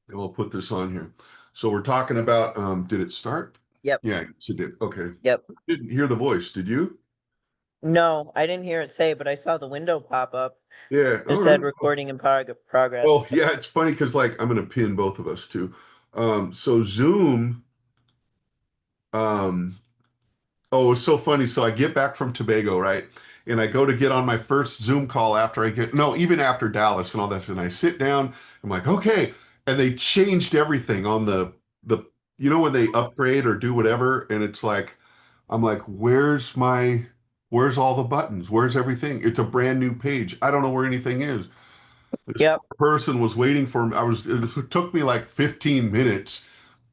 And we'll put this on here. So we're talking about, did it start? Yep. Yeah, yes, it did. Okay. Yep. Didn't hear the voice, did you? No, I didn't hear it say, but I saw the window pop up. Yeah. It All said right. recording in Oh, progress. yeah, it's funny because like I'm gonna pin both of us too. So Zoom, um, oh, it's so funny. So I get back from Tobago, right? And I go to get on my first Zoom call after I get, no, even after Dallas and all that. And I sit down, I'm like, okay. And they changed everything on the, when they upgrade or do whatever. And it's like, I'm like, where's all the buttons? Where's everything? It's a brand new page. I don't know where anything is. This Yep. person was waiting for me. It took me like 15 minutes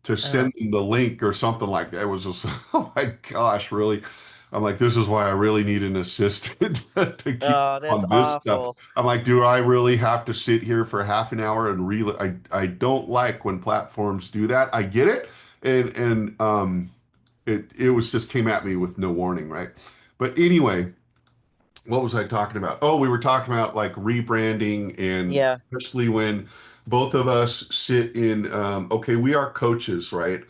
to Oh, send them the link or something like that. It was just, oh my gosh, really? I'm like, this is why I really need an assistant to keep oh, that's on this stuff. awful. I'm like, do I really have to sit here for half an hour and I don't like when platforms do that. I get it. And it was just came at me with no warning, right? But anyway, what was I talking about? Oh, we were talking about like rebranding and Yeah. especially when both of us sit in, okay, we are coaches, right?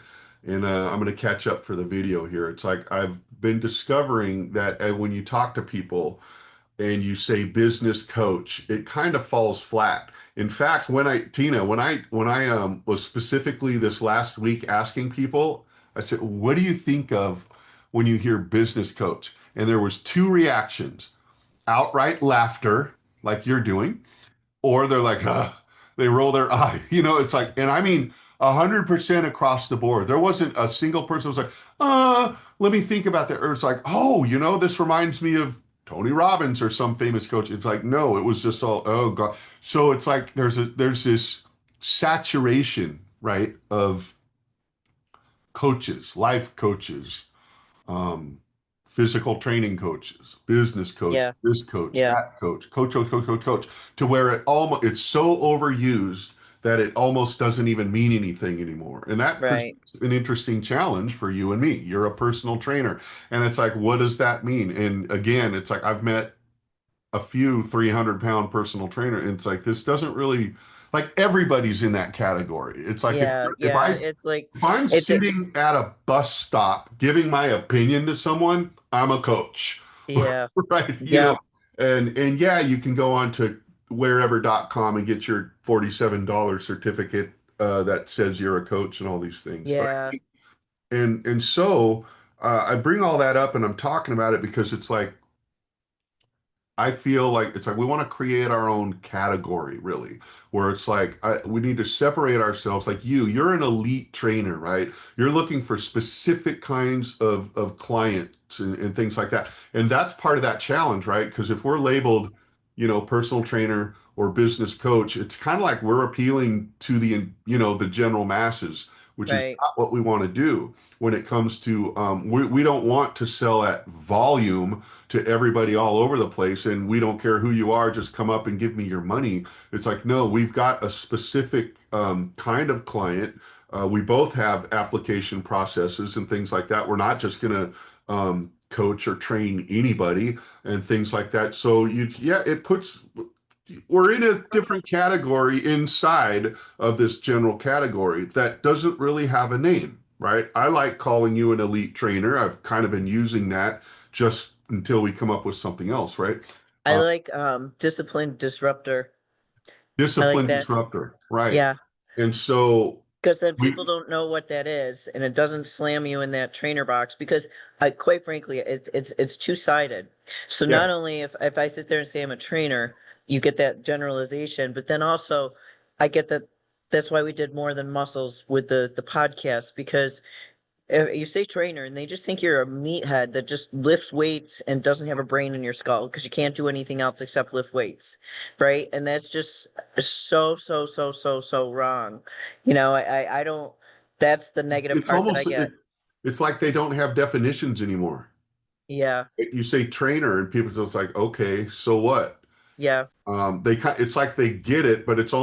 And I'm going to catch up for the video here. It's like I've been discovering that when you talk to people and you say business coach, it kind of falls flat. In fact, Tina, when I was specifically this last week asking people, I said, what do you think of when you hear business coach? And there was two reactions: outright laughter, like you're doing, or they're like, they roll their eye. It's like, and I mean, 100% across the board. There wasn't a single person who was like, let me think about that. Or it's like, oh, this reminds me of Tony Robbins or some famous coach. It's like, no, it was just all, oh God. So it's like there's this saturation, right, of coaches, life coaches, um, physical training coaches, business coach, Yeah. this coach, Yeah. that coach, to where it's so overused that it almost doesn't even mean anything anymore. And that Right. presents an interesting challenge for you and me. You're a personal trainer. And it's like, what does that mean? And again, it's like I've met a few 300-pound personal trainer, and it's like this doesn't really, like, everybody's in that category. It's like if Yeah. if Yeah. I It's like if I'm it's a sitting at a bus stop giving my opinion to someone, I'm a coach, yeah. right? Yep. And yeah, you can go on to wherever.com and get your $47 certificate that says you're a coach and all these things. But Yeah. so I bring all that up and I'm talking about it because it's like I feel like it's like we want to create our own category, really, where it's like we need to separate ourselves. Like you're an elite trainer, right? You're looking for specific kinds of clients and things like that. And that's part of that challenge, right? Because if we're labeled, personal trainer or business coach, it's kind of like we're appealing to the general masses, which is Right. not what we want to do when it comes to, we don't want to sell at volume to everybody all over the place and we don't care who you are, just come up and give me your money. It's like, no, we've got a specific kind of client. We both have application processes and things like that. We're not just going to coach or train anybody and things like that. So it puts, we're in a different category inside of this general category that doesn't really have a name, right? I like calling you an elite trainer. I've kind of been using that just until we come up with something else, right? I Uh, like disciplined disruptor. I like Discipline that. disruptor, right? Yeah. And so Because then we, people don't know what that is, and it doesn't slam you in that trainer box. Because I, quite frankly, it's two-sided. So yeah, not only if I sit there and say I'm a trainer, you get that generalization, but then also I get that that's why we did more than muscles with the podcast because you say trainer and they just think you're a meathead that just lifts weights and doesn't have a brain in your skull because you can't do anything else except lift weights, right? And that's just so wrong. I don't. That's the negative it's part that I almost get. it's like they don't have definitions anymore. Yeah, You say trainer and people just like, okay, so what? yeah, It's like they get it, but it's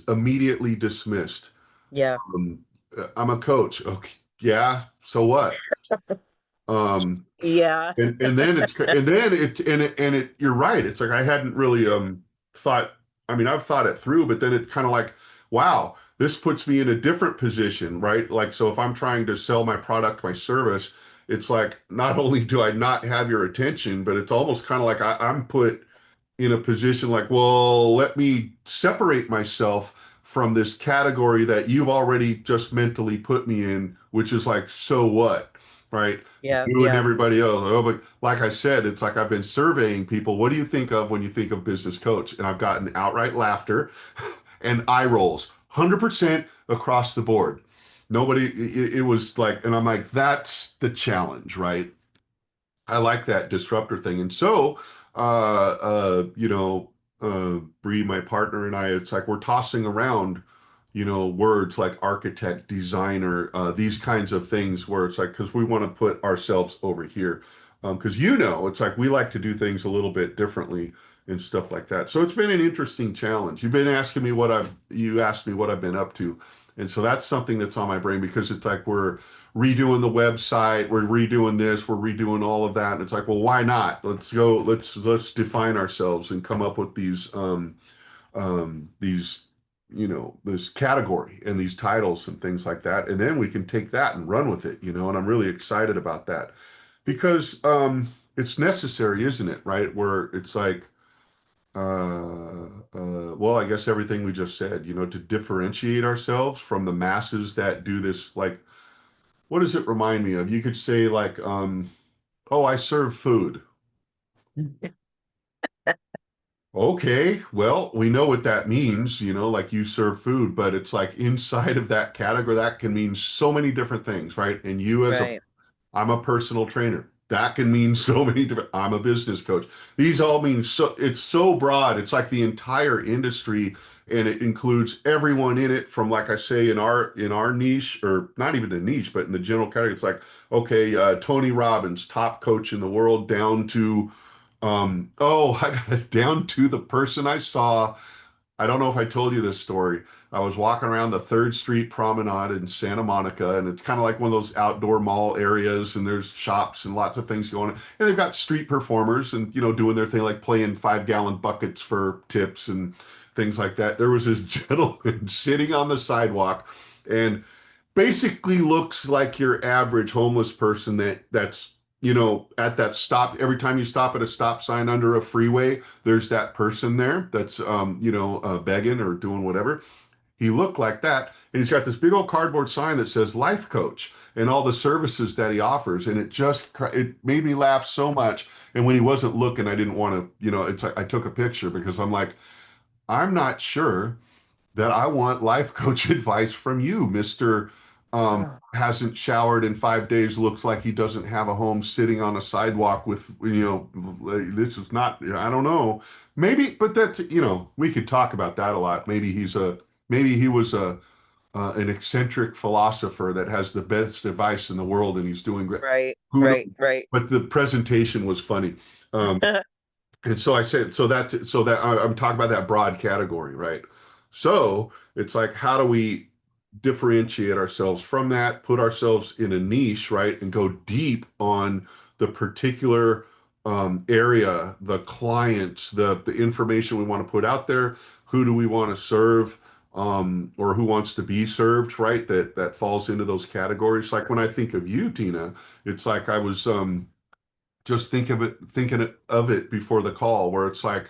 immediately dismissed. yeah, Um, I'm a coach. Okay, yeah, so what? Um, yeah, and then you're right. It's like I hadn't really thought. I mean, I've thought it through, but then it kind of like, wow. this puts me in a different position, right? Like, so if I'm trying to sell my product, my service, it's like not only do I not have your attention, but it's almost kind of like I'm put in a position like, well, let me separate myself from this category that you've already just mentally put me in, which is like, so what, right? Yeah, You and yeah, everybody else. Oh, but like I said, it's like I've been surveying people. What do you think of when you think of business coach? And I've gotten outright laughter and eye rolls, 100% across the board. Nobody, it was like, and I'm like, that's the challenge, right? I like that disruptor thing. And so, you know, Bree, my partner, and I, it's like we're tossing around, you know, words like architect, designer, these kinds of things where it's like, because we want to put ourselves over here. Because, you know, it's like we like to do things a little bit differently and stuff like that. So it's been an interesting challenge. You've been asking me you asked me what I've been up to. And so that's something that's on my brain because it's like we're redoing the website, we're redoing this, we're redoing all of that. And it's like, well, why not? Let's go, let's define ourselves and come up with these, you know, this category and these titles and things like that. And then we can take that and run with it, you know, and I'm really excited about that because it's necessary, isn't it? Right? Where it's like, well, I guess everything we just said, you know, to differentiate ourselves from the masses that do this, like, what does it remind me of? You could say like, oh, I serve food. Okay, well, we know what that means, you know, like you serve food, but it's like inside of that category, that can mean so many different things, right? And you as a right. I'm a personal trainer. That can mean so many different, I'm a business coach. These all mean so, it's so broad. It's like the entire industry and it includes everyone in it from, like I say, in our niche, or not even the niche, but in the general category. It's like, okay, Tony Robbins, top coach in the world, down to, oh, I got it down to the person I saw. I don't know if I told you this story. I was walking around the Third Street Promenade in Santa Monica, and it's kind of like one of those outdoor mall areas, and there's shops and lots of things going on. And they've got street performers and, you know, doing their thing, like playing 5-gallon buckets for tips and things like that. There was this gentleman sitting on the sidewalk and basically looks like your average homeless person that's, you know, at that stop. Every time you stop at a stop sign under a freeway, there's that person there that's you know, begging or doing whatever. He looked like that, and he's got this big old cardboard sign that says life coach and all the services that he offers. And it made me laugh so much. And when he wasn't looking, I didn't want to, you know, it's like I took a picture because I'm like, I'm not sure that I want life coach advice from you, Mr. Oh, Hasn't showered in 5 days, looks like he doesn't have a home, sitting on a sidewalk with, you know, this is not, I don't know. Maybe, but that's, you know, we could talk about that a lot. Maybe he was an eccentric philosopher that has the best advice in the world and he's doing great. right, Who right, knows? right. But the presentation was funny. Um, and so I said, I'm talking about that broad category, right? So it's like, how do we differentiate ourselves from that, put ourselves in a niche, right? And go deep on the particular area, the clients, the information we want to put out there, who do we want to serve, or who wants to be served, right? That falls into those categories. Like when I think of you, Tina, it's like I was just thinking of it before the call, where it's like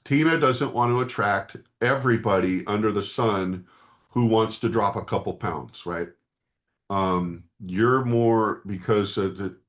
Tina doesn't want to attract everybody under the sun who wants to drop a couple pounds, right? You're more because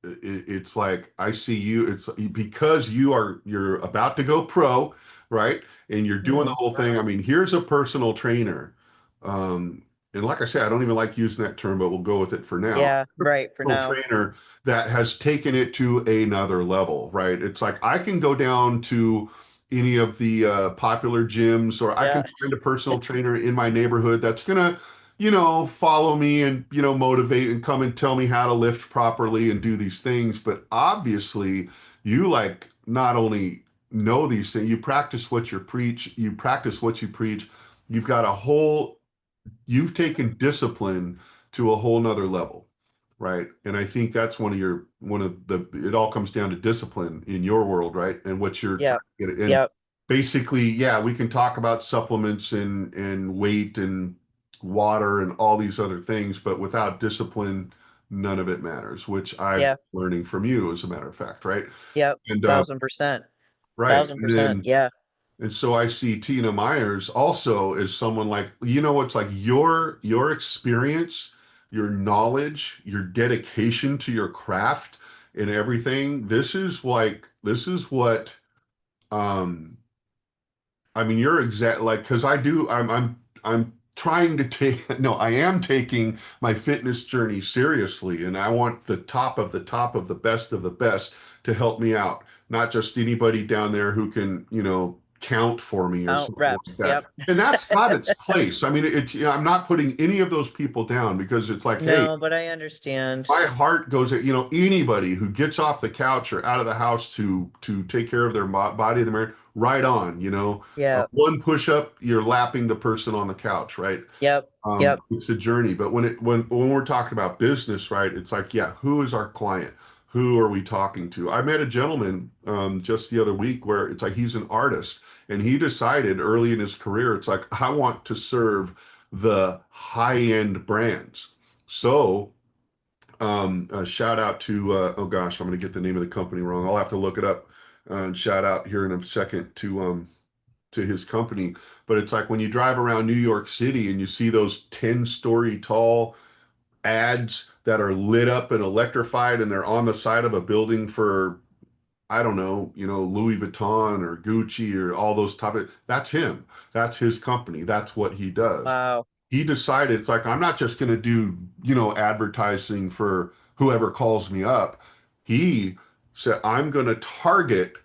it's like I see you. It's because you're about to go pro, right? And you're doing the Mhm. whole thing. I mean, here's a personal trainer, um, and like I said, I don't even like using that term, but we'll go with it for now. Yeah, right, for now. Trainer that has taken it to another level, right? It's like I can go down to any of the popular gyms, or I can Yeah, find a personal trainer in my neighborhood that's gonna, you know, follow me and, you know, motivate and come and tell me how to lift properly and do these things. But obviously, you like not only know these things, you practice what you preach. You've got a whole you've taken discipline to a whole nother level, right? And I think that's one of the it all comes down to discipline in your world, right? And what you're trying yep, to get. And yep. basically, yeah, we can talk about supplements and weight and water and all these other things, but without discipline, none of it matters, which I'm Yeah. learning from you, as a matter of fact, right? Yep. And 1000%. right, Thousand and percent. then Yeah. and so I see Tina Myers also as someone like, what's like your experience, your knowledge, your dedication to your craft and everything. This is what um I mean, you're exact like because I'm trying to take no, I am taking my fitness journey seriously, and I want the top of the top of the best to help me out, not just anybody down there who can, count for me or Out something like reps. that. Yep. And that's got its place. I mean, I'm not putting any of those people down because it's like, hey, No, but I understand. my heart goes at anybody who gets off the couch or out of the house to take care of their body, the marriage, right on. Yep. One push up, you're lapping the person on the couch, right? Yep. Yep. It's a journey. But when we're talking about business, right, it's like, yeah, who is our client? Who are we talking to? I met a gentleman just the other week where it's like he's an artist and he decided early in his career, it's like, I want to serve the high-end brands. So shout out to oh gosh, I'm going to get the name of the company wrong. I'll have to look it up and shout out here in a second to his company. But it's like when you drive around New York City and you see those 10-story tall ads that are lit up and electrified and they're on the side of a building for I don't know, Louis Vuitton or Gucci or all those type of that's him. That's his company. That's what he does. Wow. He decided it's like I'm not just going to do advertising for whoever calls me up. He said I'm going to target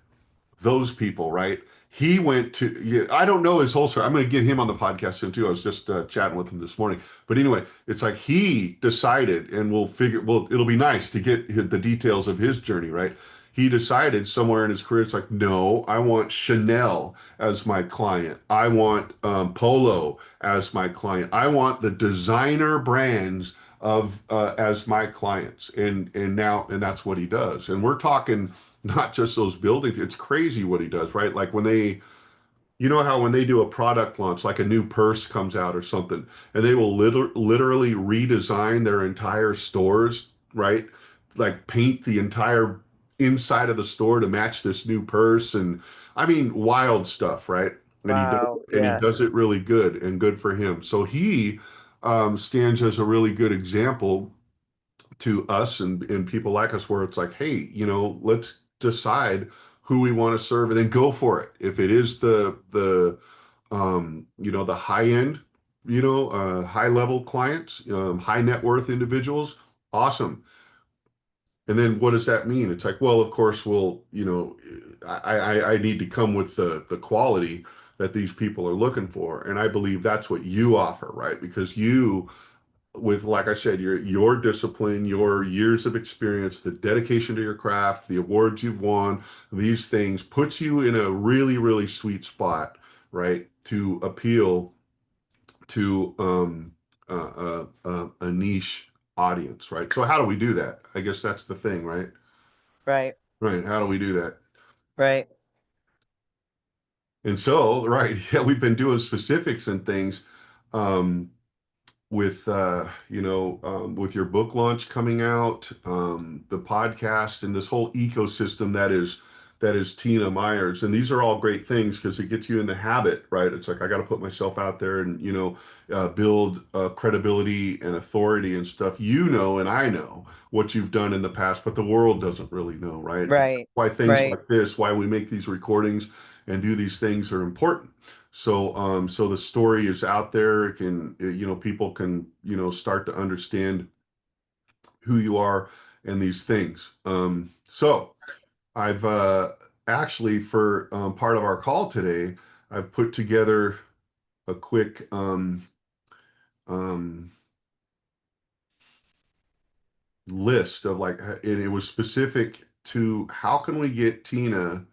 those people, right? He went to, yeah, I don't know his whole story. I'm going to get him on the podcast soon too. I was just chatting with him this morning. But anyway, it's like he decided, and it'll be nice to get the details of his journey, right? He decided somewhere in his career, it's like, no, I want Chanel as my client. I want Polo as my client. I want the designer brands of as my clients. And that's what he does. And we're talking not just those buildings. It's crazy what he does, right? Like how when they do a product launch, like a new purse comes out or something, and they will literally redesign their entire stores, right? Like paint the entire inside of the store to match this new purse. And I mean, wild stuff, right? Wow. And he Yeah. does it really good and good for him. So he stands as a really good example to us and people like us where it's like, hey, let's decide who we want to serve and then go for it. If it is the high end, high level clients, high net worth individuals, awesome. And then what does that mean? It's like, well, of course, I need to come with the quality that these people are looking for. And I believe that's what you offer, right? Because you with like I said, your discipline, your years of experience, the dedication to your craft, the awards you've won, these things puts you in a really, really sweet spot, right? To appeal to a niche audience, right? So how do we do that? I guess that's the thing, right? Right. Right. How do we do that? Right. And so, right, yeah, we've been doing specifics and things. Um, with with your book launch coming out, the podcast and this whole ecosystem that is Tina Myers. And these are all great things because it gets you in the habit, right? It's like I got to put myself out there and build credibility and authority and stuff. And I know what you've done in the past, but the world doesn't really know, right? Right. Why things Right. like this, why we make these recordings and do these things are important. So the story is out there. People can, start to understand who you are and these things. So I've actually, for part of our call today, I've put together a quick um, list of like, and it was specific to how can we get Tina.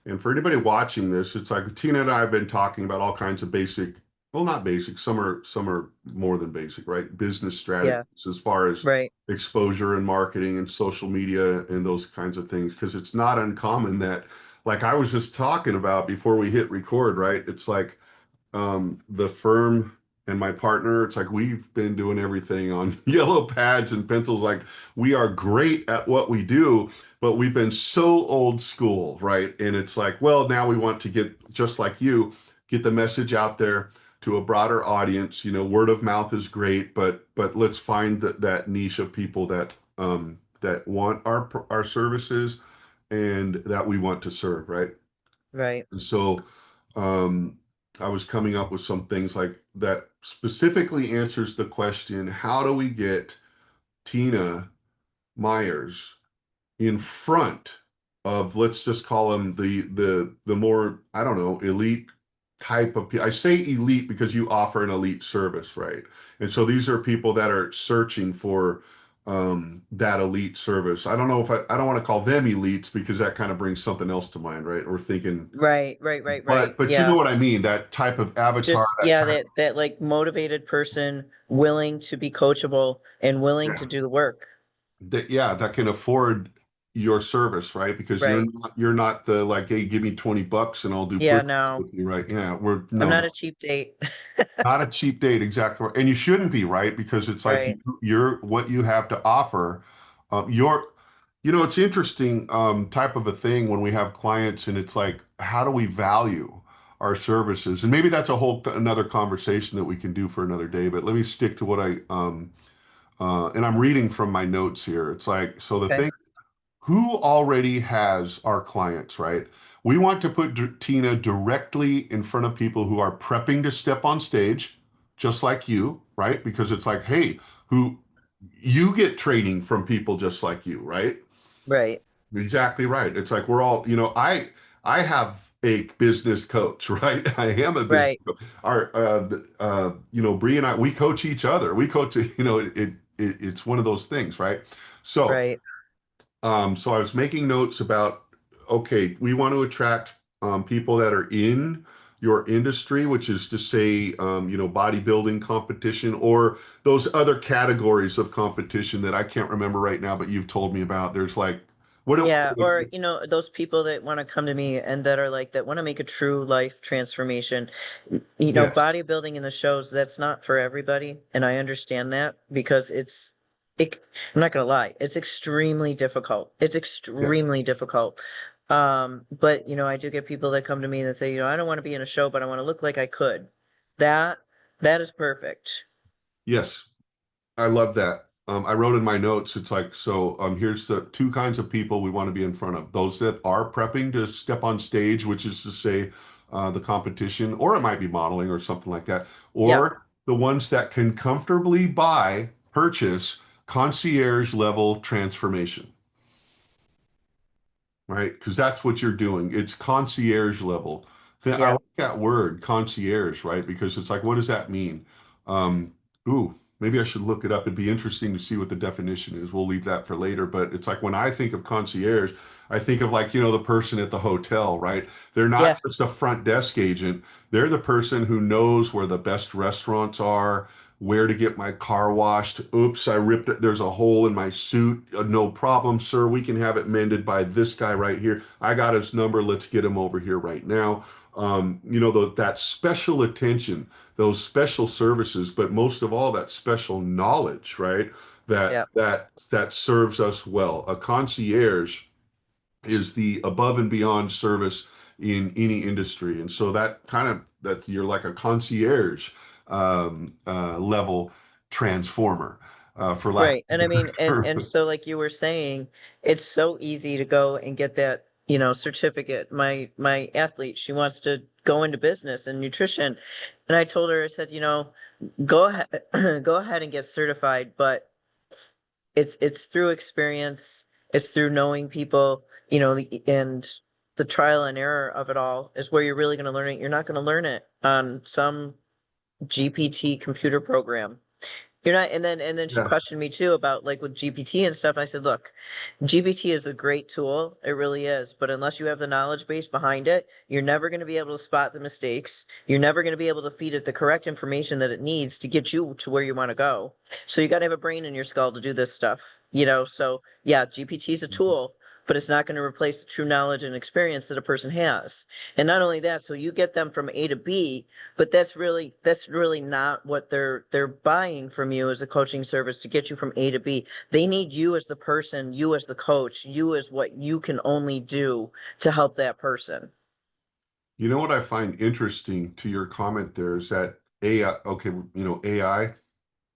And for anybody watching this, it's like Tina and I have been talking about all kinds of basic, well, not basic, some are more than basic, right? Business Yeah. strategies as far as Right. exposure and marketing and social media and those kinds of things. Because it's not uncommon that, like I was just talking about before we hit record, right? It's like the firm. and my partner, it's like we've been doing everything on yellow pads and pencils. Like we are great at what we do, but we've been so old school, right? And it's like, well, now we want to get just like you, get the message out there to a broader audience. You know, word of mouth is great, but let's find that niche of people that want our services and that we want to serve, right? Right. And so um, I was coming up with some things like that specifically answers the question, how do we get Tina Myers in front of, let's just call them the more, I don't know, elite type of people. I say elite because you offer an elite service, right? And so these are people that are searching for that elite service. I don't know if I don't want to call them elites because that kind of brings something else to mind, right? We're thinking, Right, right, right, right. but you know Yeah. what I mean, that type of avatar, Just, that yeah, type, that like motivated person willing to be coachable and willing yeah, to do the work. that can afford your service, right? Because Right. you're not the like, hey, give me $20 and I'll do Yeah, push no, with you, right? Yeah, we're I'm no, not no, a cheap date. not a cheap date, exactly. And you shouldn't be, right? Because it's like Right. you're what you have to offer. You're, you know, it's interesting type of a thing when we have clients and it's like, how do we value our services? And maybe that's a whole another conversation that we can do for another day. But let me stick to what and I'm reading from my notes here. It's like, so the Okay. thing, who already has our clients, right? We want to put Tina directly in front of people who are prepping to step on stage, just like you, right? Because it's like, hey, who you get training from people just like you, right? Right. Exactly right. It's like we're all, you know, I have a business coach, right? I am a business Right. coach. Our you know, Bree and I, we coach each other. We coach, you know, it's one of those things, right? So Right. so I was making notes about, okay, we want to attract people that are in your industry, which is to say, you know, bodybuilding competition or those other categories of competition that I can't remember right now, but you've told me about. There's like, what? Yeah, or those people that want to come to me and that are like that want to make a true life transformation. Yes, Bodybuilding in the shows, that's not for everybody, and I understand that because it I'm not gonna lie, it's extremely difficult. It's yes, extremely difficult. But I do get people that come to me and say, I don't want to be in a show, but I want to look like I could. That that is perfect. yes. I love that. I wrote in my notes, it's like, so here's the two kinds of people we want to be in front of. Those that are prepping to step on stage, which is to say the competition, or it might be modeling or something like that, Yep, or the ones that can comfortably purchase concierge level transformation, right? Because that's what you're doing. It's concierge level. I like yep. that word, concierge, right? Because it's like, what does that mean? Um, maybe I should look it up. It'd be interesting to see what the definition is. We'll leave that for later. But it's like when I think of concierge, I think of like, you know, the person at the hotel, right? They're Yeah, not just a front desk agent. They're the person who knows where the best restaurants are, where to get my car washed. Oops, I ripped it. There's a hole in my suit. No problem, sir. We can have it mended by this guy right here. I got his number. Let's get him over here right now. You know, that special attention, those special services, but most of all, that special knowledge, right? yeah. That serves us well. A concierge is the above and beyond service in any industry. And so that kind of that you're like a concierge level transformer, for lack Right. of And a I mean, better and term. so like you were saying, it's so easy to go and get that, certificate. My athlete, she wants to go into business and nutrition. And I told her, I said, go ahead, go ahead and get certified, but it's through experience, it's through knowing people, and the trial and error of it all is where you're really going to learn it. You're not going to learn it on some GPT computer program. You're not, and then she Yeah. questioned me too about like with GPT and stuff. And I said, look, GPT is a great tool. It really is. But unless you have the knowledge base behind it, you're never going to be able to spot the mistakes. You're never going to be able to feed it the correct information that it needs to get you to where you want to go. So you got to have a brain in your skull to do this stuff. So yeah, GPT is a tool, but it's not going to replace the true knowledge and experience that a person has. And not only that, so you get them from A to B, but that's really not what they're buying from you as a coaching service to get you from A to B. They need you as the person, you as the coach, you as what you can only do to help that person. You know what I find interesting to your comment there is that AI, okay, AI,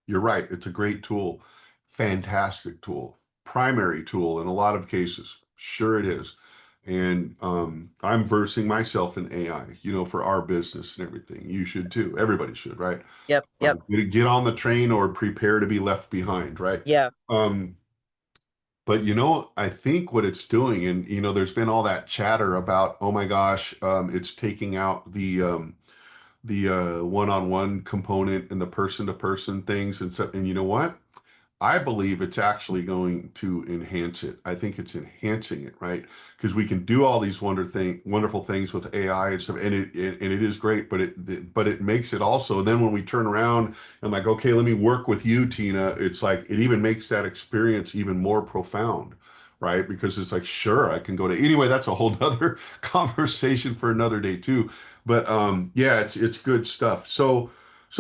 you're right, it's a great tool, fantastic tool, primary tool in a lot of cases. Sure it is. And I'm versing myself in AI, for our business and everything. You should too. Everybody should, right? Yep, yep, Get on the train or prepare to be left behind, right? yeah. Um, but I think what it's doing, and there's been all that chatter about, oh my gosh, it's taking out the one-on-one component and the person-to-person things, and so, and you know what? I believe it's actually going to enhance it. I think it's enhancing it, right? Because we can do all these wonderful things with AI and stuff, and it is great. But it makes it also. Then when we turn around and like, okay, let me work with you, Tina. It's like it even makes that experience even more profound, right? Because it's like, sure, I can go to anyway. That's a whole nother conversation for another day too. But yeah, it's good stuff. So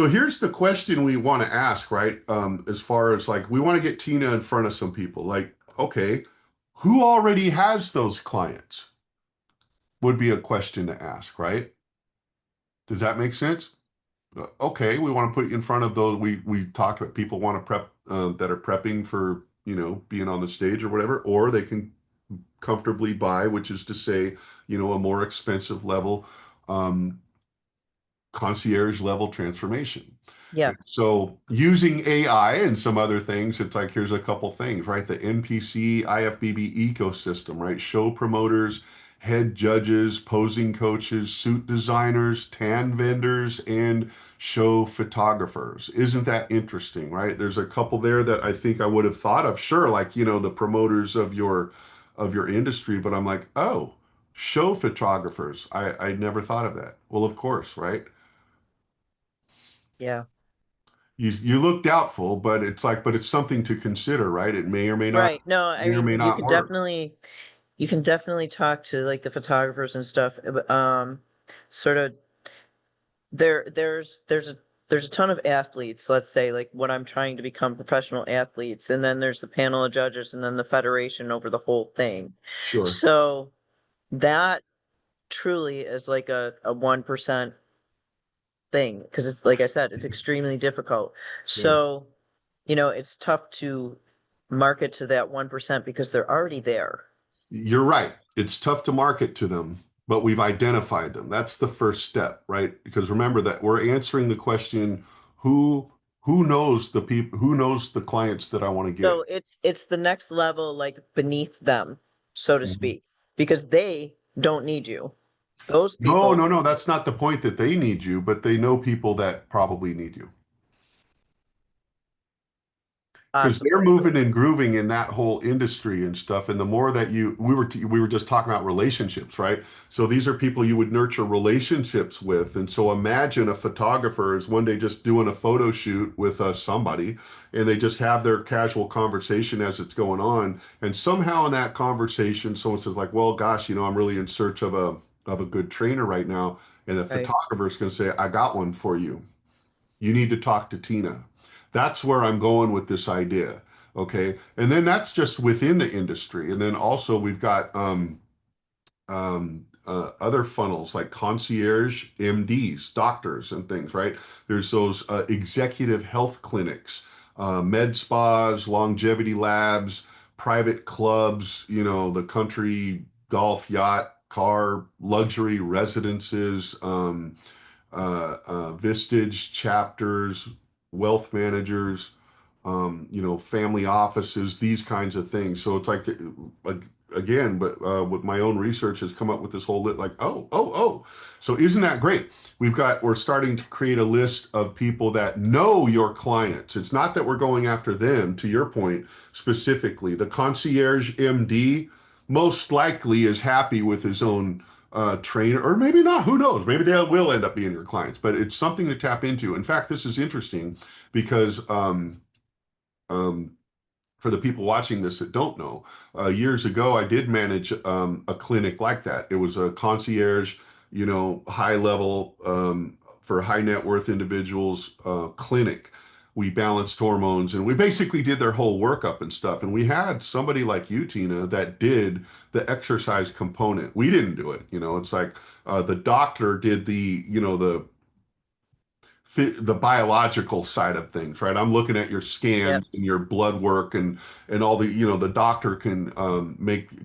here's the question we want to ask, right? As far as like, we want to get Tina in front of some people. Like, okay, who already has those clients? Would be a question to ask, right? Does that make sense? Okay, we want to put you in front of those. We talked about people want to prep that are prepping for being on the stage or whatever, or they can comfortably buy, which is to say, a more expensive level. Um, Concierge level transformation. Yeah. And so using AI and some other things, it's like, here's a couple things, right? The NPC, IFBB ecosystem, right? Show promoters, head judges, posing coaches, suit designers, tan vendors, and show photographers. Isn't that interesting, right? There's a couple there that I think I would have thought of. Sure, like, the promoters of your industry, but I'm like, oh, show photographers. I never thought of that. Well, of course, right? Yeah. You look doubtful, but it's like, but it's something to consider, right? It Right. No, I may or may mean, not work. you can definitely talk to like the photographers and stuff. Sort of there's a ton of athletes, let's say, like what I'm trying to become professional athletes, and then there's the panel of judges and then the federation over the whole thing. Sure. So that truly is like a 1% thing because it's like I said, it's extremely difficult. Yeah. So, it's tough to market to that 1% because they're already there. You're right. It's tough to market to them, but we've identified them. That's the first step, right? Because remember that we're answering the question, who who knows the clients that I want to So get? it's the next level, like beneath them, so to Mhm. speak, because they don't need you. Those No, people no, no. That's not the point that they need you, but they know people that probably need you. Because they're possibly. moving and grooving in that whole industry and stuff. And the more that we were just talking about relationships, right? So these are people you would nurture relationships with. And so imagine a photographer is one day just doing a photo shoot with somebody, and they just have their casual conversation as it's going on. And somehow in that conversation, someone says like, well, gosh, I'm really in search of a good trainer right now. And the Right. photographer is going to say, I got one for you. You need to talk to Tina. That's where I'm going with this idea. Okay. And then that's just within the industry. And then also we've got other funnels like concierge MDs, doctors, and things, right? There's those executive health clinics, med spas, longevity labs, private clubs, the country golf, yacht, car, luxury residences, Vistage chapters, wealth managers, family offices, these kinds of things. So it's like again, but with my own research has come up with this whole lit like, oh, oh, oh. So isn't that great? We're starting to create a list of people that know your clients. It's not that we're going after them, to your point, specifically. The concierge MD most likely is happy with his own trainer, or maybe not. Who knows? Maybe they will end up being your clients, but it's something to tap into. In fact, this is interesting because um, for the people watching this that don't know, years ago, I did manage a clinic like that. It was a concierge, high level for high net worth individuals clinic. We balanced hormones and we basically did their whole workup and stuff. And we had somebody like you, Tina, that did the exercise component. We didn't do it. It's like the doctor did the biological side of things, right? I'm looking at your Yep. scans and your blood work and all the, the doctor can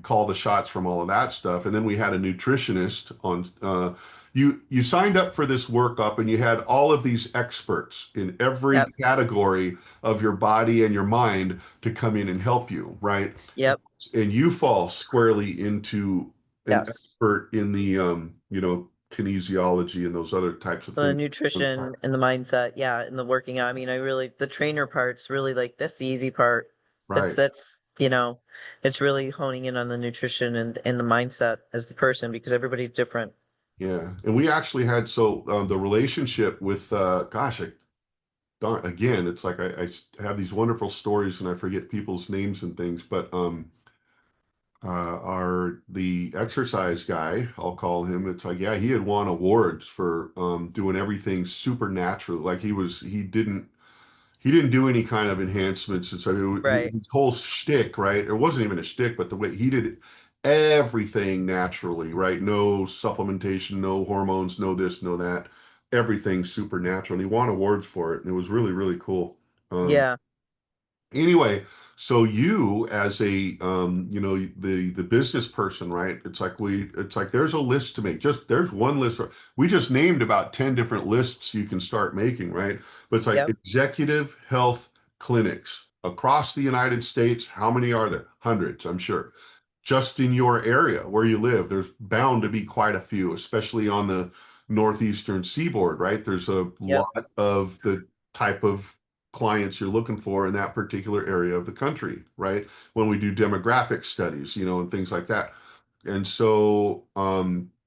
call the shots from all of that stuff. And then we had a nutritionist on. You signed up for this workup and you had all of these experts in every Yep. category of your body and your mind to come in and help you, right? Yep. And you fall squarely into an Yes. expert in the kinesiology and those other types of The things. nutrition and the mindset, yeah, and the working out. I mean, I really the trainer part's really like that's the easy part. Right. It's really honing in on the nutrition and the mindset as the person because everybody's different. Yeah. And we actually had the relationship with gosh, darn again, it's like I have these wonderful stories and I forget people's names and things, but our the exercise guy, I'll call him, it's like, yeah, he had won awards for doing everything supernatural. Like he didn't do any kind of enhancements. And so Right. his whole shtick, right? It wasn't even a shtick, but the way he did everything naturally, right? No supplementation, no hormones, no this, no that. Everything supernatural. And he won awards for it. And it was really, really cool. Um, Yeah. Anyway, so you as a the business person, right? It's like there's a list to make. Just there's one list. We just named about 10 different lists you can start making, right? But it's like Yep. executive health clinics across the United States. How many are there? Hundreds, I'm sure. Just in your area where you live, there's bound to be quite a few, especially on the northeastern seaboard, right? There's a Yep. lot of the type of clients you're looking for in that particular area of the country, right? When we do demographic studies, and things like that. And so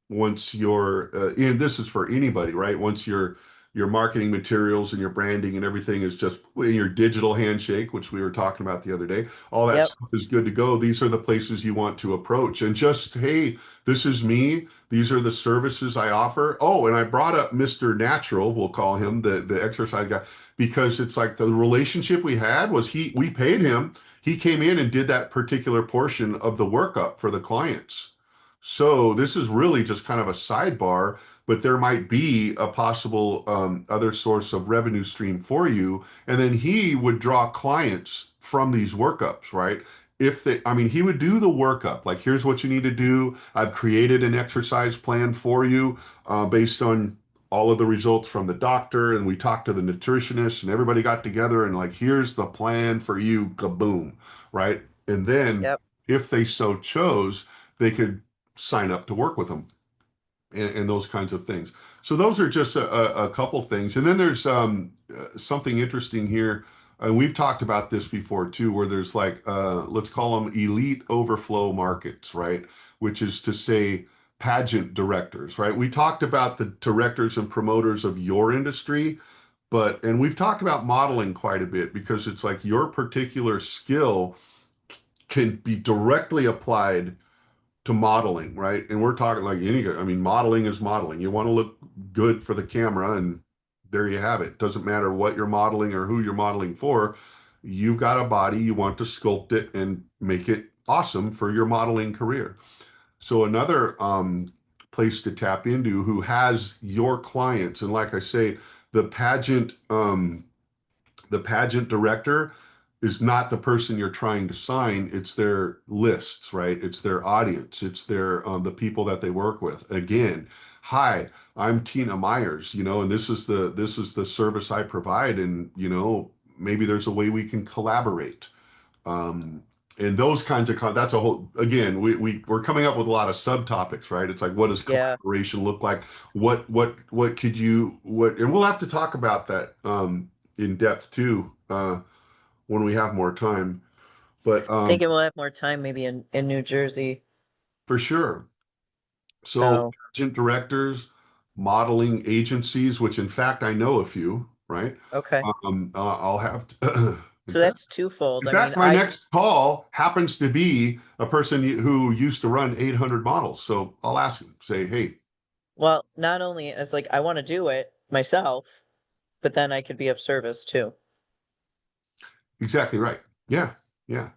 once and this is for anybody, right? Once your marketing materials and your branding and everything is just in your digital handshake, which we were talking about the other day, all that Yep. stuff is good to go. These are the places you want to approach. And just, hey, this is me. These are the services I offer. Oh, and I brought up Mr. Natural, we'll call him the exercise guy, because it's like the relationship we had was we paid him. He came in and did that particular portion of the workup for the clients. So this is really just kind of a sidebar, but there might be a possible other source of revenue stream for you. And then he would draw clients from these workups, right? I mean, he would do the workup. Like, here's what you need to do. I've created an exercise plan for you based on all of the results from the doctor. And we talked to the nutritionist, and everybody got together and like, here's the plan for you, kaboom, right? And then Yep. if they so chose, they could sign up to work with them and those kinds of things. So those are just a couple things. And then there's something interesting here. And we've talked about this before too, where there's like, let's call them elite overflow markets, right? Which is to say, pageant directors, right? We talked about the directors and promoters of your industry, and we've talked about modeling quite a bit because it's like your particular skill can be directly applied to modeling, right? And we're talking like I mean, modeling is modeling. You want to look good for the camera, and there you have it. Doesn't matter what you're modeling or who you're modeling for. You've got a body, you want to sculpt it and make it awesome for your modeling career. So another place to tap into who has your clients, and like I say, the pageant the pageant director is not the person you're trying to sign. It's their lists, right? It's their audience. It's their the people that they work with. Again, hi, I'm Tina Myers, and this is the service I provide, and maybe there's a way we can collaborate. Um, and those kinds of that's a whole again we're coming up with a lot of subtopics, right? It's like, what does Yeah. collaboration look like? What could you what and we'll have to talk about that in depth too when we have more time. But Thinking we'll have more time maybe in New Jersey. for sure. So So pageant directors, modeling agencies, which in fact I know a few, right? okay. I'll have to, So that's twofold. In I mean, fact, my next call happens to be a person who used to run 800 models. So I'll ask him, say, hey, well, not only it's like I want to do it myself, but then I could be of service too. exactly right. Yeah, yeah.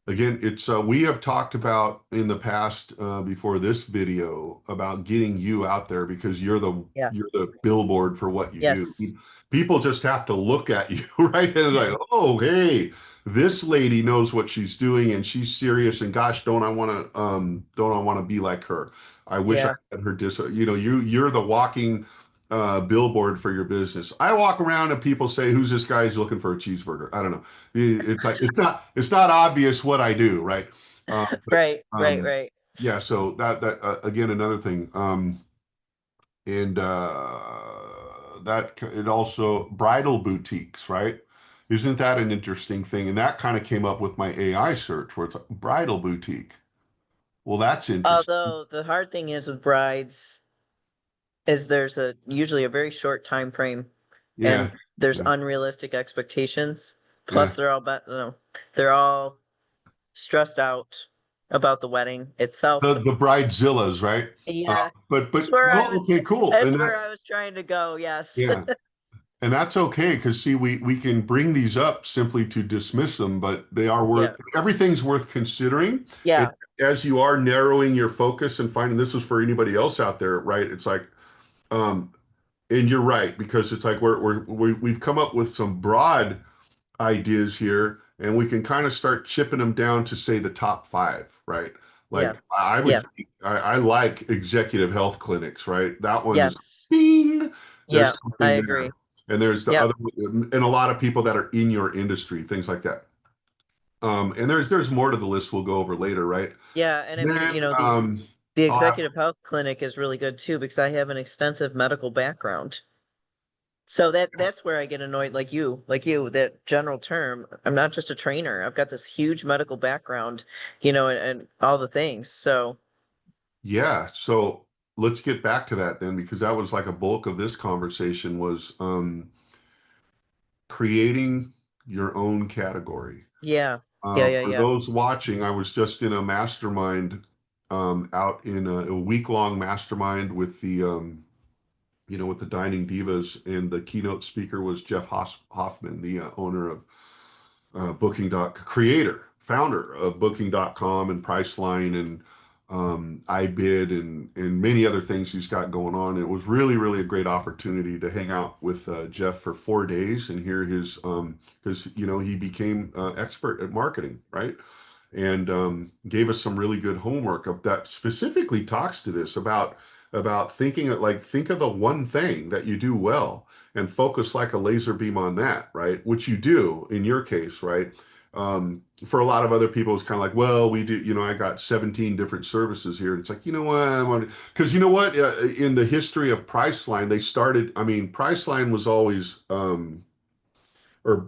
Again, it's we have talked about in the past before this video about getting you out there because Yeah. you're the billboard for what you do. Yes. People just have to look at you, right? And like, oh, hey, this lady knows what she's doing and she's serious. And gosh, don't I want to be like her? I wish I Yeah. had her you know, you're the walking billboard for your business. I walk around and people say, who's this guy who's looking for a cheeseburger? I don't know. It's like it's not obvious what I do, right? But Right. Right. Right. yeah, so that again another thing, and that it also bridal boutiques, right? Isn't that an interesting thing? And that kind of came up with my AI search, where it's like bridal boutique. Well, that's interesting. Although the hard thing is with brides is there's a usually a very short time frame Yeah, and there's yeah, unrealistic expectations. yeah. Plus they're all stressed out about the wedding itself. The bridezillas, right? Yeah. But That's where I well, was okay, cool. that's And where that I was trying to go. Yes. yeah. And that's okay because see, we can bring these up simply to dismiss them, but they are Yeah. worth everything's worth considering. And Yeah. as you are narrowing your focus and finding this is for anybody else out there, right? It's like, um, and you're right because it's like we've come up with some broad ideas here, and we can kind of start chipping them down to say the top five, right? Yeah. Like I would, Yeah. think, I like executive health clinics, right? That one's Yes. bing. Yeah. There's I something there, agree. and there's the Yep. other, and a lot of people that are in your industry, things like that. And there's more to the list we'll go over later, right? Yeah. And I mean, Then the I'll have executive health clinic is really good too because I have an extensive medical background. So that's where I get annoyed, like you, that general term. I'm not just a trainer. I've got this huge medical background, and all the things. So yeah. So let's get back to that then, because that was like a bulk of this conversation was creating your own category. yeah, yeah, yeah, For yeah, those watching, I was just in a mastermind out in a week-long mastermind with with the Dining Divas, and the keynote speaker was Jeff Hoffman, the owner of creator, founder of Booking.com and Priceline and iBid and many other things he's got going on. It was really, really a great opportunity to hang out with Jeff for 4 days and hear his, because, he became expert at marketing, right? And gave us some really good homework that specifically talks to this about thinking like think of the one thing that you do well and focus like a laser beam on that, right? Which you do in your case, right? For a lot of other people, it's kind of like, well, we do, I got 17 different services here. And it's like, you know what? Because you know what? In the history of Priceline, they started, I mean, Priceline was always, or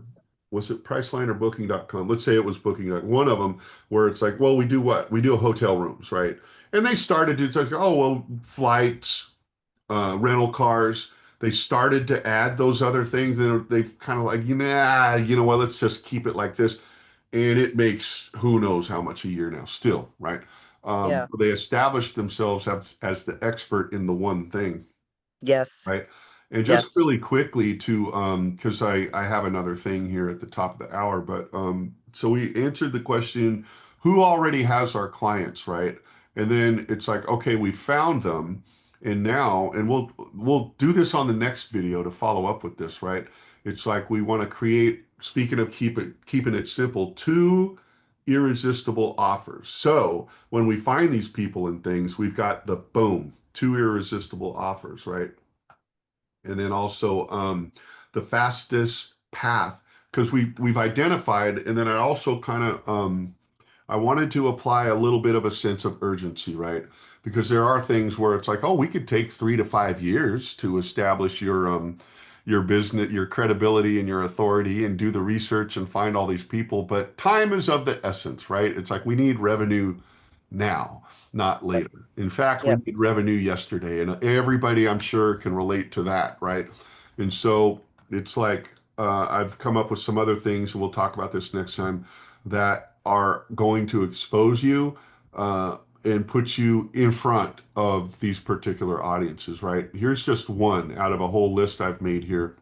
was it Priceline or Booking.com? Let's say it was Booking.com. One of them where it's like, well, we do what? We do hotel rooms, right? And they started to like, oh, well, flights, rental cars. They started to add those other things, and they've kind of like, you know what? Let's just keep it like this, and it makes who knows how much a year now, still, right? yeah. They established themselves as the expert in the one thing, Yes, right? And just yes, really quickly to because I have another thing here at the top of the hour, but so we answered the question, who already has our clients, right? And then it's like, okay, we found them, and now, and we'll do this on the next video to follow up with this, right? It's like we want to create, speaking of keeping it simple, two irresistible offers. So when we find these people and things, we've got the boom, two irresistible offers, right? And then also the fastest path because we've identified, and then I also kind of I wanted to apply a little bit of a sense of urgency, right? Because there are things where it's like, oh, we could take 3 to 5 years to establish your business, your credibility and your authority and do the research and find all these people, but time is of the essence, right? It's like we need revenue now, not yep, later. In fact, we need yes, revenue yesterday, and everybody I'm sure can relate to that, right? And so it's like I've come up with some other things, and we'll talk about this next time, that are going to expose you and put you in front of these particular audiences, right? Here's just one out of a whole list I've made here,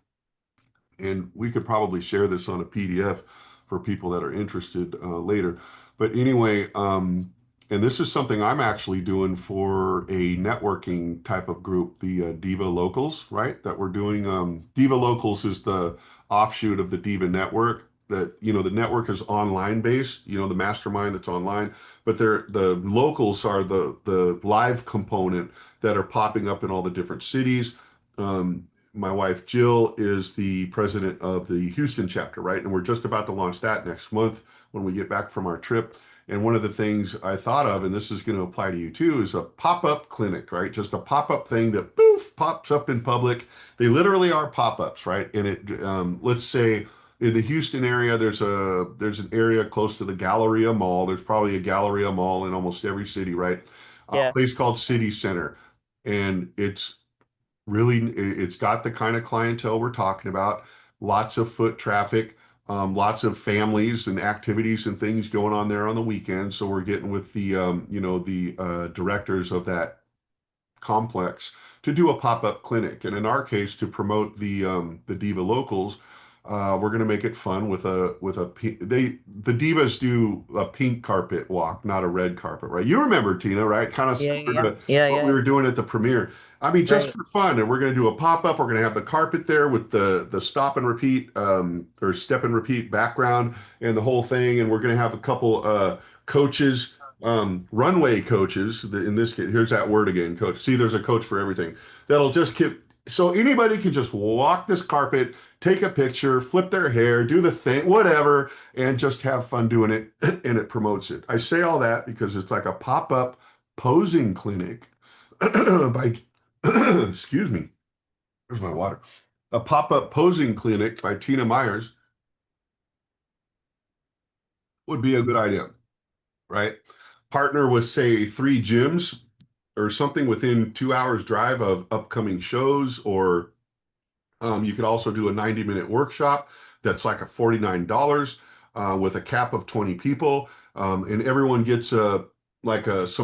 and we could probably share this on a PDF for people that are interested later. But anyway, and this is something I'm actually doing for a networking type of group, the Diva Locals, right? That we're doing. Diva Locals is the offshoot of the Diva Network. That, you know, the network is online based, you know, the mastermind that's online, but the locals are the live component that are popping up in all the different cities. My wife Jill is the president of the Houston chapter, right? And we're just about to launch that next month when we get back from our trip. And one of the things I thought of, and this is going to apply to you too, is a pop-up clinic, right? Just a pop-up thing that poof pops up in public. They literally are pop-ups, right? And it, let's say in the Houston area, there's an area close to the Galleria Mall. There's probably a Galleria Mall in almost every city, right? A Yeah. place called City Center, and it's got the kind of clientele we're talking about, lots of foot traffic, lots of families and activities and things going on there on the weekends. So we're getting with the directors of that complex to do a pop-up clinic, and in our case to promote the Diva Locals. We're going to make it fun with the divas do a pink carpet walk, not a red carpet, right? You remember, Tina, right? Kind of Yeah. similar Yeah. to Yeah. what we Yeah. were doing at the premiere. I mean, just Right. for fun, and we're going to do a pop-up. We're going to have the carpet there with the stop and repeat or step and repeat background and the whole thing, and we're going to have a couple coaches, runway coaches. In this case, here's that word again, coach. See, there's a coach for everything. That'll just keep, so anybody can just walk this carpet, take a picture, flip their hair, do the thing, whatever, and just have fun doing it, and it promotes it. I say all that because it's like a pop-up posing clinic by, excuse me, there's my water. A pop-up posing clinic by Tina Myers would be a good idea, right? Partner with, say, 3 gyms or something within 2 hours drive of upcoming shows, or you could also do a 90-minute workshop that's like a $49 with a cap of 20 people, and everyone gets some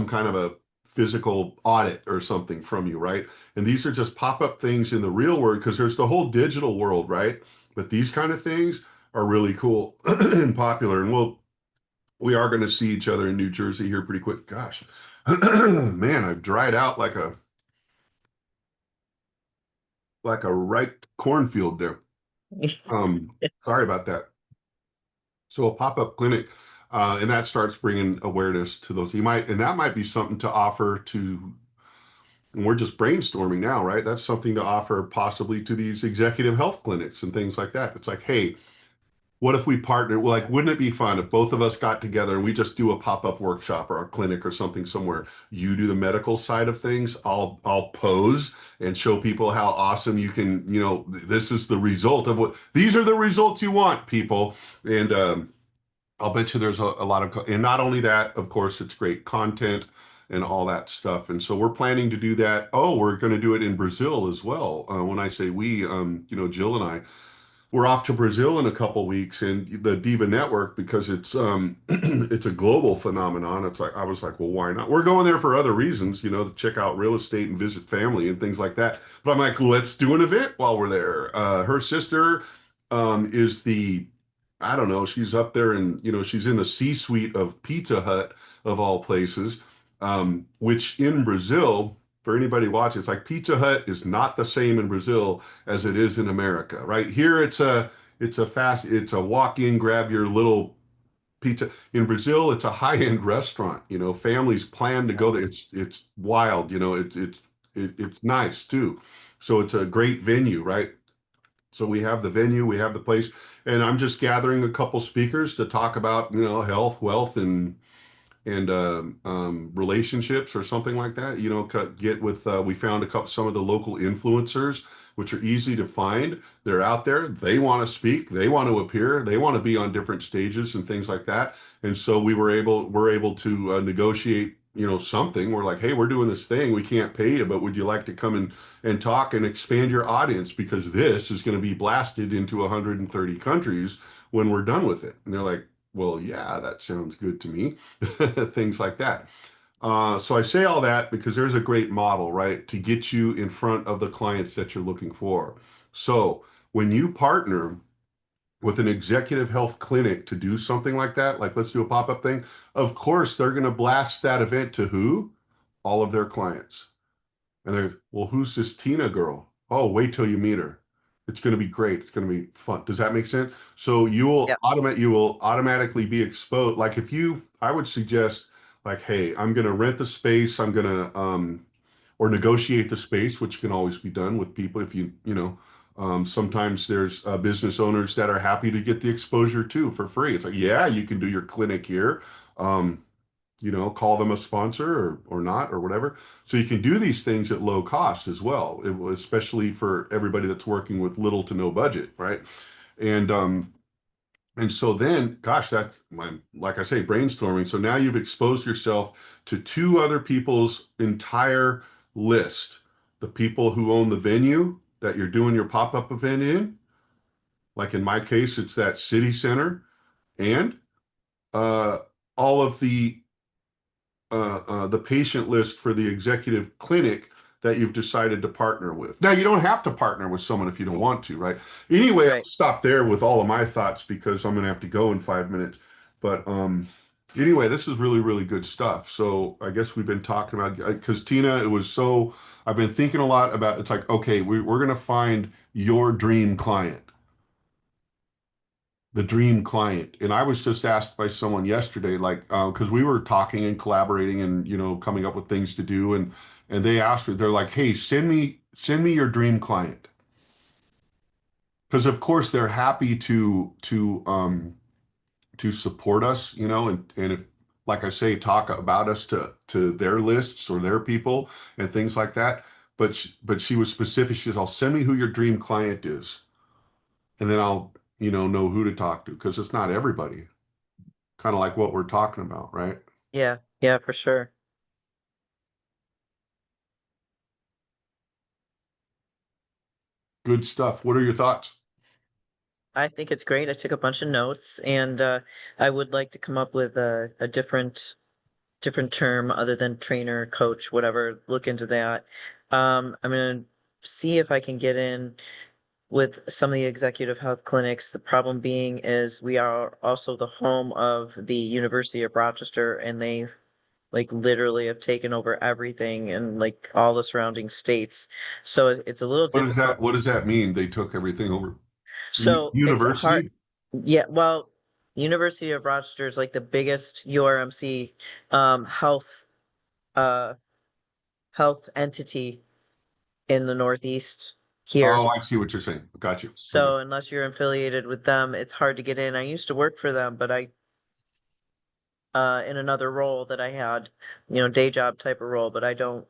kind of a physical audit or something from you, right? And these are just pop-up things in the real world, because there's the whole digital world, right? But these kind of things are really cool and popular, and we are going to see each other in New Jersey here pretty quick. Gosh, man, I've dried out like a ripe cornfield there. Sorry about that. So a pop-up clinic, and that starts bringing awareness to those. And that might be something to offer to, and we're just brainstorming now, right? That's something to offer possibly to these executive health clinics and things like that. It's like, hey, what if we partner? Well, like, wouldn't it be fun if both of us got together and we just do a pop-up workshop or a clinic or something somewhere? You do the medical side of things. I'll pose and show people how awesome you can, this is the result of what, these are the results you want, people. And I'll bet you there's a lot of, and not only that, of course, it's great content and all that stuff. And so we're planning to do that. Oh, we're going to do it in Brazil as well. When I say we, Jill and I, we're off to Brazil in a couple weeks, and the Diva Network, because it's it's a global phenomenon. It's like, I was like, well, why not? We're going there for other reasons, to check out real estate and visit family and things like that. But I'm like, let's do an event while we're there. Her sister is I don't know, she's up there, and she's in the C-suite of Pizza Hut of all places, which in Brazil, for anybody watching, it's like Pizza Hut is not the same in Brazil as it is in America, right? Here it's a walk in, grab your little pizza. In Brazil, it's a high-end restaurant. Families plan to go there. It's wild. It's nice too. So it's a great venue, right? So we have the venue, we have the place, and I'm just gathering a couple speakers to talk about, health, wealth, and relationships or something like that. Get with, we found some of the local influencers, which are easy to find. They're out there. They want to speak. They want to appear. They want to be on different stages and things like that. And so we're able to negotiate something. We're like, hey, we're doing this thing. We can't pay you, but would you like to come and talk and expand your audience because this is going to be blasted into 130 countries when we're done with it? And they're like, well, yeah, that sounds good to me. Things like that. So I say all that because there's a great model, right, to get you in front of the clients that you're looking for. So when you partner with an executive health clinic to do something like that, like let's do a pop-up thing, of course they're going to blast that event to who? All of their clients. And they're, well, who's this Tina girl? Oh, wait till you meet her. It's going to be great. It's going to be fun. Does that make sense? So Yep. you will automatically be exposed. Like if you, I would suggest like, hey, I'm going to rent the space. I'm going to, or negotiate the space, which can always be done with people if sometimes there's business owners that are happy to get the exposure too for free. It's like, yeah, you can do your clinic here. Um, call them a sponsor or not or whatever. So you can do these things at low cost as well, especially for everybody that's working with little to no budget, right? And and so then, gosh, that's my, like I say, brainstorming. So now you've exposed yourself to two other people's entire list. The people who own the venue that you're doing your pop-up event in, like in my case, it's that city center, and uh, all of the patient list for the executive clinic that you've decided to partner with. Now, you don't have to partner with someone if you don't want to, right? Anyway, I'll Right. stop there with all of my thoughts because I'm going to have to go in 5 minutes. But anyway, this is really, really good stuff. So I guess we've been talking about, because Tina, I've been thinking a lot about, it's like, okay, we're going to find your dream client, the dream client. And I was just asked by someone yesterday, like, because we were talking and collaborating and coming up with things to do, and they asked me, they're like, hey, send me your dream client. Because of course they're happy to support us, and if, like I say, talk about us to their lists or their people and things like that. But she was specific. She says, I'll send me who your dream client is, and then I'll know who to talk to because it's not everybody. Kind of like what we're talking about, right? Yeah. Yeah, for sure. Good stuff. What are your thoughts? I think it's great. I took a bunch of notes and I would like to come up with a different term other than trainer, coach, whatever. Look into that. I'm gonna see if I can get in with some of the executive health clinics. The problem being is we are also the home of the University of Rochester, and they like literally have taken over everything and like all the surrounding states. So it's a little What does that difficult. what does that mean? They took everything over. So it's hard. University? Yeah, well, University of Rochester is like the biggest URMC health uh health entity in the Northeast here. Oh, I see what you're saying. Got you. Okay. So unless you're affiliated with them, it's hard to get in. I used to work for them, but I in another role that I had, day job type of role, but I don't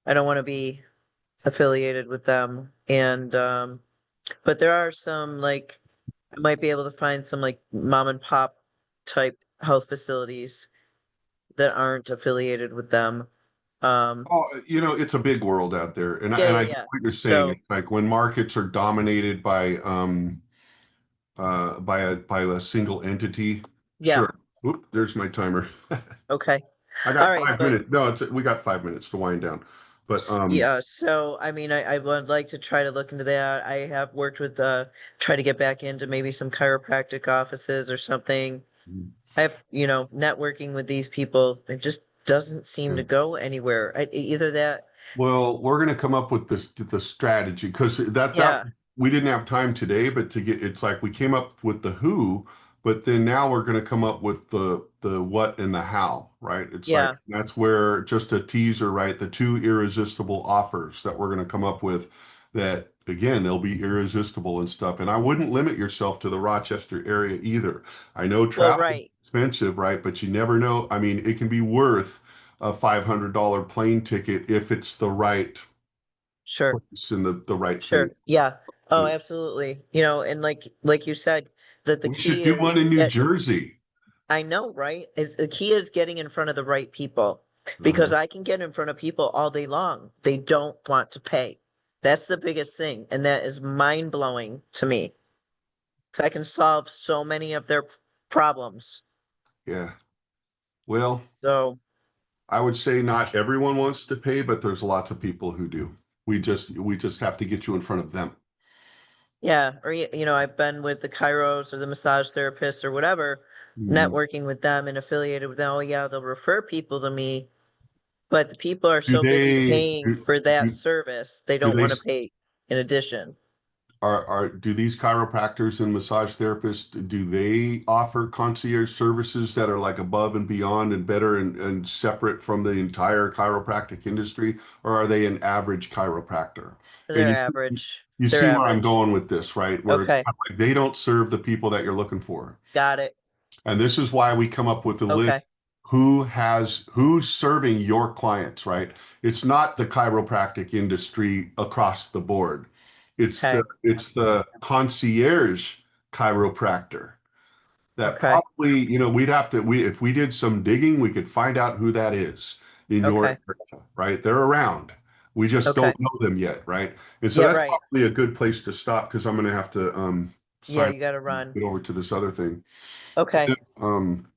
want to be affiliated with them. And but there are some like I might be able to find some like mom and pop type health facilities that aren't affiliated with them. Um Oh, it's a big world out there, and yeah, I yeah, get yeah. what you're saying. So It's like when markets are dominated by a single entity. yeah, Sure. Oop, there's my timer. okay. I All got right, five but minutes. No, we got 5 minutes to wind down. But Yeah, so I mean, I would like to try to look into that. I have worked with try to get back into maybe some chiropractic offices or something. I have, networking with these people. It just doesn't seem to go anywhere. Either that, well, we're going to come up with the strategy because that yeah, we didn't have time today, but it's like we came up with the who, but then now we're going to come up with the what and the how, right? It's like yeah. that's where just a teaser, right? The two irresistible offers that we're going to come up with that again, they'll be irresistible and stuff. And I wouldn't limit yourself to the Rochester area either. I know Well, travel is right, expensive, right? But you never know. I mean, it can be worth a $500 plane ticket if it's the right sure, place and the right thing. sure, yeah. Oh, absolutely. And like you said, that the We should key do one is in New Jersey. I know, right? Is the key is getting in front of the right people because I can get in front of people all day long. They don't want to pay. That's the biggest thing, and that is mind blowing to me. So I can solve so many of their problems. Yeah. Well, So I would say not everyone wants to pay, but there's lots of people who do. We just have to get you in front of them. yeah, or I've been with the chiros or the massage therapists or whatever, Mhm. networking with them and affiliated with them. Oh yeah, they'll refer people to me, but the people are Do so busy they paying for that do, service, they do don't they want to pay in addition. do these chiropractors and massage therapists, do they offer concierge services that are like above and beyond and better and separate from the entire chiropractic industry, or are they an average chiropractor? And They're average. you They're see where I'm average. going with this, right? Where it's Okay, kind of like they don't serve the people that you're looking for. got it. And this is why we come up with the list. Okay, Who's serving your clients, right? It's not the chiropractic industry across the board. okay, It's the concierge chiropractor that okay, probably, we'd have to we if we did some digging, we could find out who that is in your okay, area, right? They're around. We just okay. don't know them yet, right? And so Yeah, that's right. probably a good place to stop because I'm gonna have to Yeah, sign you gotta run. get over to this other thing. Okay. Um,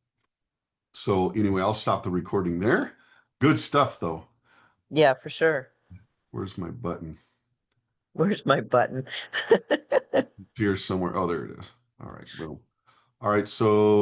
so anyway, I'll stop the recording there. Good stuff though. Yeah, for sure. Where's my button? Where's my button? It's here somewhere. Oh, there it is. All right, boom. All right, so